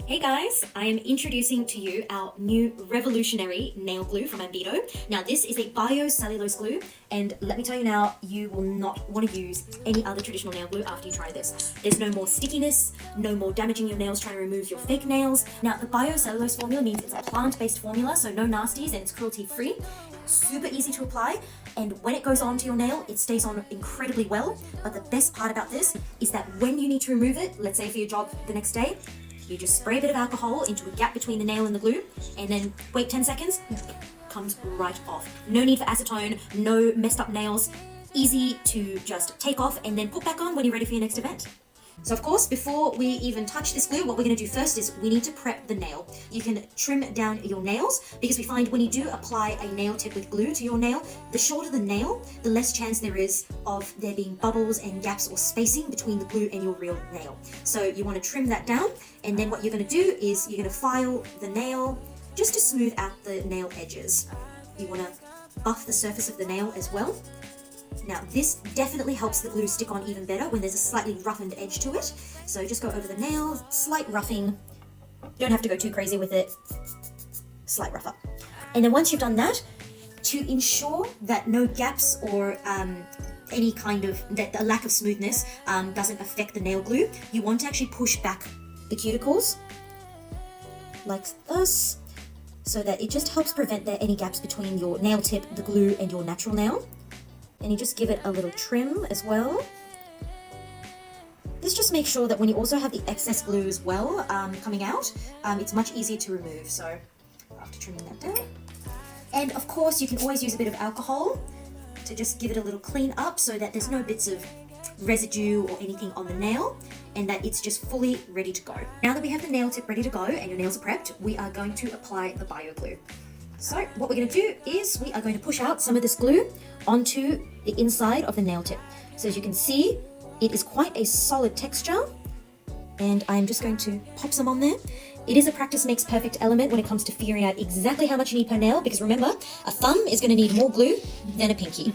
Hey guys, I am introducing to you our new revolutionary nail glue from Ambedo. Now this is a Bio-Cellulose glue, and let me tell you now, you will not want to use any other traditional nail glue after you try this. There's no more stickiness, no more damaging your nails trying to remove your fake nails. Now the Bio-Cellulose formula means it's a plant-based formula, so no nasties and it's cruelty-free. Super easy to apply, and when it goes onto your nail, it stays on incredibly well. But the best part about this is that when you need to remove it, let's say for your job the next day, you just spray a bit of alcohol into a gap between the nail and the glue, and then wait 10 seconds, comes right off. No need for acetone, no messed up nails. Easy to just take off and then put back on when you're ready for your next event. So of course, before we even touch this glue, what we're going to do first is we need to prep the nail. You can trim down your nails, because we find when you do apply a nail tip with glue to your nail, the shorter the nail, the less chance there is of there being bubbles and gaps or spacing between the glue and your real nail. So you want to trim that down, and then what you're going to do is you're going to file the nail just to smooth out the nail edges. You want to buff the surface of the nail as well. Now this definitely helps the glue stick on even better when there's a slightly roughened edge to it. So just go over the nail, slight roughing. Don't have to go too crazy with it. Slight rough up. And then once you've done that, to ensure that no gaps or any kind of, that the lack of smoothness doesn't affect the nail glue, you want to actually push back the cuticles like this, so that it just helps prevent there any gaps between your nail tip, the glue, and your natural nail. And you just give it a little trim as well. This just makes sure that when you also have the excess glue as well coming out, it's much easier to remove. So after trimming that down, and of course you can always use a bit of alcohol to just give it a little clean up, so that there's no bits of residue or anything on the nail, and that it's just fully ready to go. Now that we have the nail tip ready to go and your nails are prepped, we are going to apply the bio glue. So what we're going to do is we are going to push out some of this glue onto the inside of the nail tip. So as you can see, it is quite a solid texture, and I'm just going to pop some on there. It is a practice makes perfect element when it comes to figuring out exactly how much you need per nail, because remember, a thumb is going to need more glue than a pinky.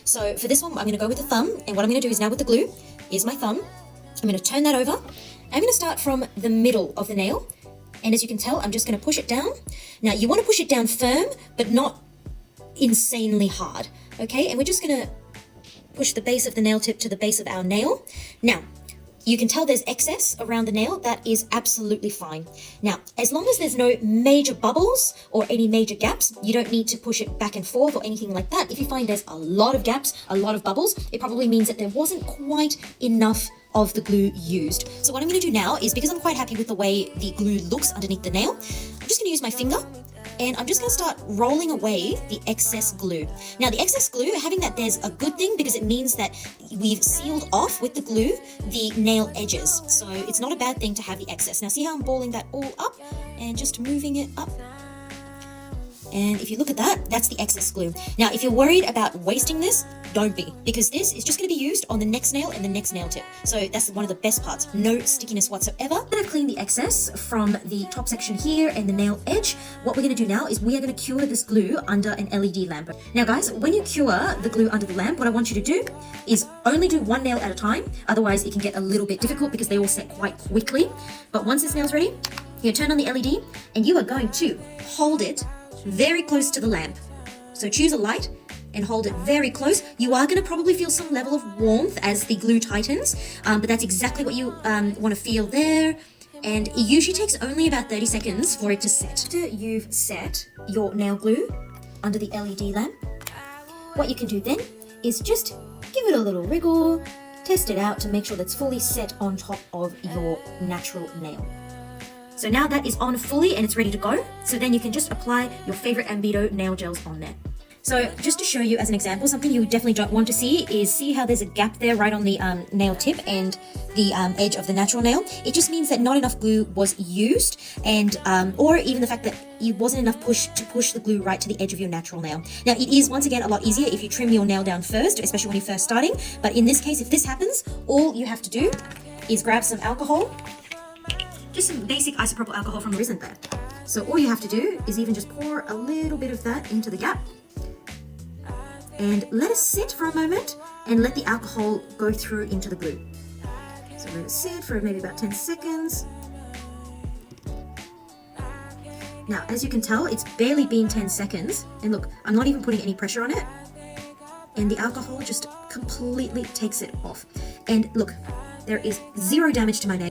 So for this one, I'm going to go with the thumb, and what I'm going to do is now with the glue is my thumb. I'm going to turn that over. I'm going to start from the middle of the nail. And as you can tell, I'm just going to push it down. Now, you want to push it down firm, but not insanely hard, okay? And we're just going to push the base of the nail tip to the base of our nail. Now, you can tell there's excess around the nail. That is absolutely fine. Now, as long as there's no major bubbles or any major gaps, you don't need to push it back and forth or anything like that. If you find there's a lot of gaps, a lot of bubbles, it probably means that there wasn't quite enough of the glue used. So what I'm going to do now is, because I'm quite happy with the way the glue looks underneath the nail, I'm just going to use my finger, and I'm just going to start rolling away the excess glue. Now the excess glue, having that there's a good thing, because it means that we've sealed off with the glue the nail edges. So it's not a bad thing to have the excess. Now see how I'm balling that all up and just moving it up? And if you look at that, that's the excess glue. Now, if you're worried about wasting this, don't be, because this is just going to be used on the next nail and the next nail tip. So that's one of the best parts. No stickiness whatsoever. I'm going to clean the excess from the top section here and the nail edge. What we're going to do now is we are going to cure this glue under an LED lamp. Now guys, when you cure the glue under the lamp, what I want you to do is only do one nail at a time. Otherwise it can get a little bit difficult because they all set quite quickly. But once this nail's ready, you turn on the LED and you are going to hold it very close to the lamp. So choose a light and hold it very close. You are going to probably feel some level of warmth as the glue tightens, but that's exactly what you want to feel there. And it usually takes only about 30 seconds for it to set. After you've set your nail glue under the LED lamp, what you can do then is just give it a little wriggle, test it out to make sure that's fully set on top of your natural nail. So now that is on fully and it's ready to go. So then you can just apply your favorite Ambedo nail gels on there. So just to show you as an example, something you definitely don't want to see how there's a gap there right on the nail tip and the edge of the natural nail. It just means that not enough glue was used, and or even the fact that it wasn't enough push to push the glue right to the edge of your natural nail. Now it is once again a lot easier if you trim your nail down first, especially when you're first starting. But in this case, if this happens, all you have to do is grab some alcohol. Just some basic isopropyl alcohol from Resin there. So all you have to do is even just pour a little bit of that into the gap. And let it sit for a moment and let the alcohol go through into the glue. So let it sit for maybe about 10 seconds. Now, as you can tell, it's barely been 10 seconds. And look, I'm not even putting any pressure on it. And the alcohol just completely takes it off. And look, there is zero damage to my nail.